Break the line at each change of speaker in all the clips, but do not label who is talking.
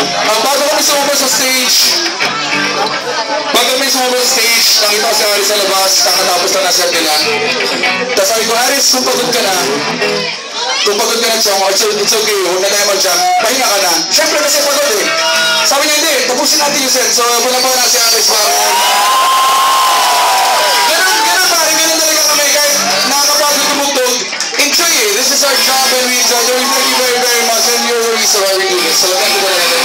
Bago kami sumubos sa stage, nakita ko si Aris sa labas, kakatapos na nasa nila. Tapos sabi ko, Aris, kung pagod ka na, Chong, it's okay, huwag na tayo mag-jam, pahinga ka na. Siyempre kasi pagod eh. Sabi niya, hindi, tapusin natin yung set. So, wala pa na si Aris para. Ganun pare, ganun talaga kami. Kahit nakakapagod tumugtog, enjoy eh. This is our job and we enjoy it. We thank you very, very much and you're the reason why we do this. So, thank you talaga.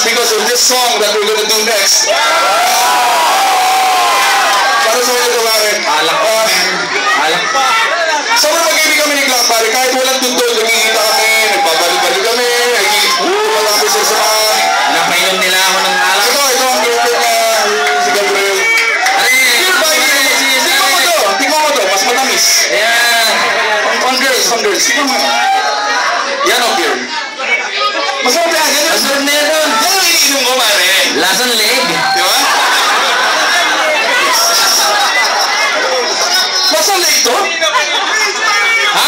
Because of this song that we're gonna do next. Para sa mga pare. Alak pa. Sobrang mag-ibig kami ni Clark pare. Kahit walang tundol, lumihita kami, nagbabalik-balik kami, walang isa sa mga.
Napainom nila ako ng alak.
Ito ang girlfriend niya, si Gabriel. Tingnan mo to, mas matamis.
Ayan.
On girls. Tingnan mo. Yan o, girl. Masarap yan.
Masarap na yan doon.
Yan ang iniinom ko, pare.
Lasang leg.
Di ba? Masang leg to?
Ha?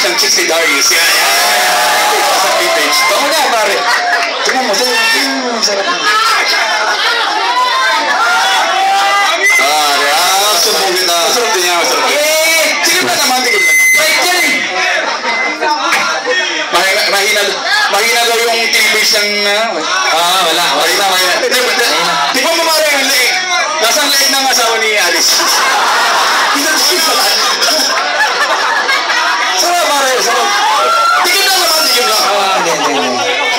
ng chicks ni Darius. Yan, yan. Sa page. Tama na, pare. Tingnan mo, sarap na. Subukin na. Masarap din yan, masarap din. Tigil na naman, tigil na. Mahina daw yung tibis ng...
Wala.
Mahina. Di ba mamari ang leeg? Nasaan leeg ng asawa ni Alice? Pinag-skip sa lahat. Sarap, pare. Sarap. Tigil na naman, tigil lang.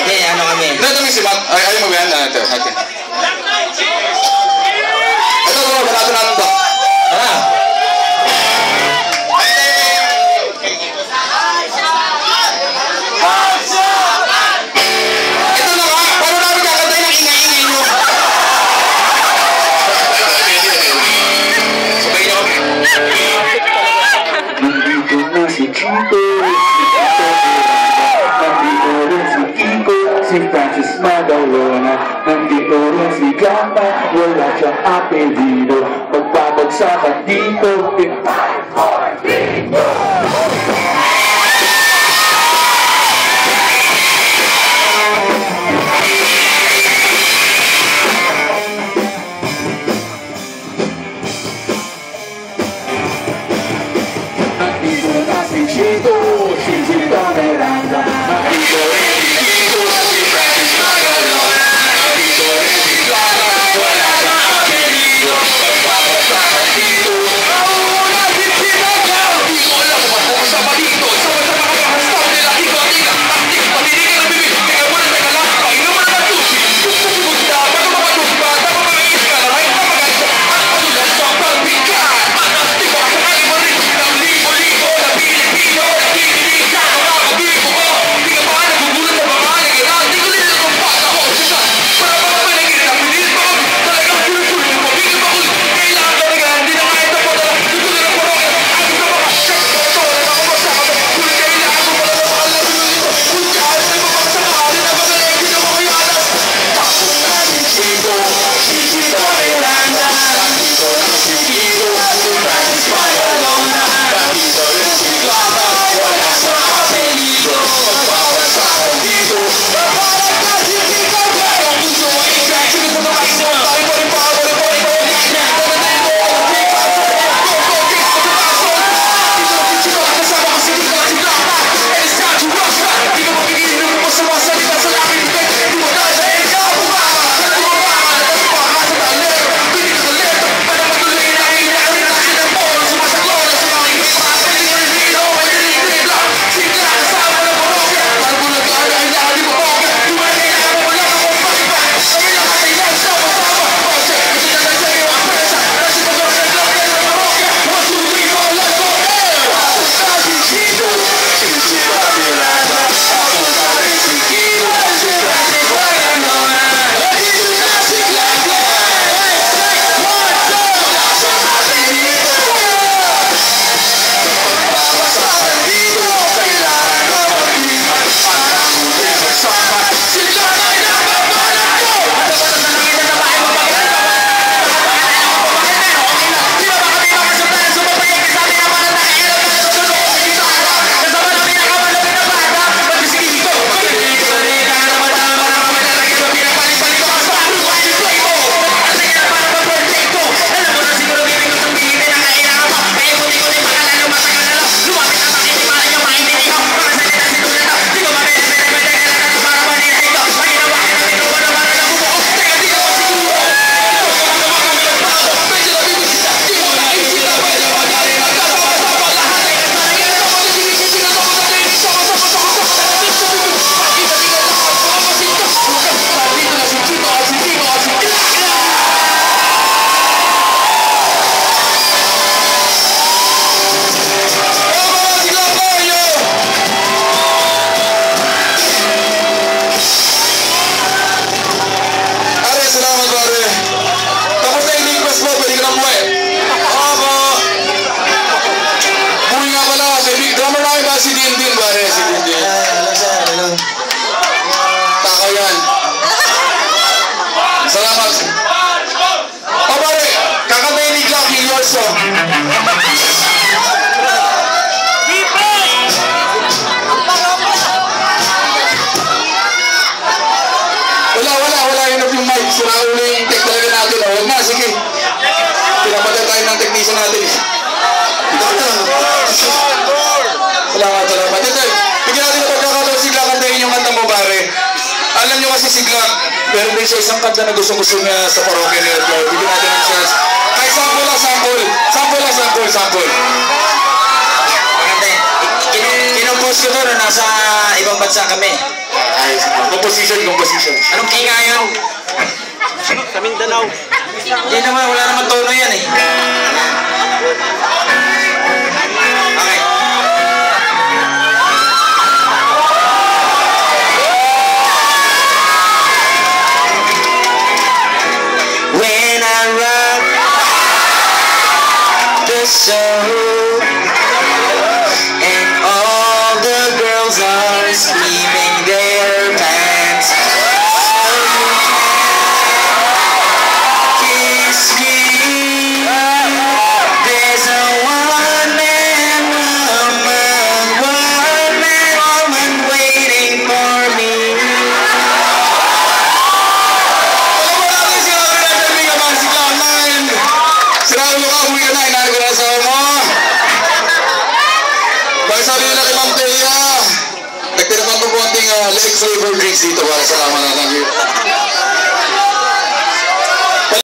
Hindi, ano kami.
Nataming si Matt. Ayaw mo ba yan? Ito, hati. Ito, banato namin ba?
Si Francis Magalona, nandito rin si Gata, wala siyang apelido, magbabagsakan dito, in 5, 4, 3, 2. Nandito na si Chito, si Chito Miranda, nandito rin si Chito, si Francis Magalona, nandito rin si Gata, wala siyang apelido, magbabagsakan dito, mauna si Chito. Di ko alam kung sa
si Glock. Meron din siya isang kanta na gusto niya sa parokya ni Edgar. Bigyan natin ng chance. Ay, sample lang, sample. Sample lang, sample, sample.
Maganda yun. Kinumpos ko to na nasa ibang bansa kami.
Ay, composition.
Anong kinga yun?
Sa Mindanao.
Hindi naman, wala naman tono yan eh. Okay. When I rock the show and all the girls are screaming their pants, kiss me. There's a one-man woman waiting for me.
Alam mo natin, sinabi natin, Big Aman, si Cloud9. Sinabi mo ka, uwi ka na, inaari ko na asawa mo. Bakit sabi nila kay Ma'am Thea, nagtira pa ko konting leg flavor drinks dito para sa kama na. Thank you.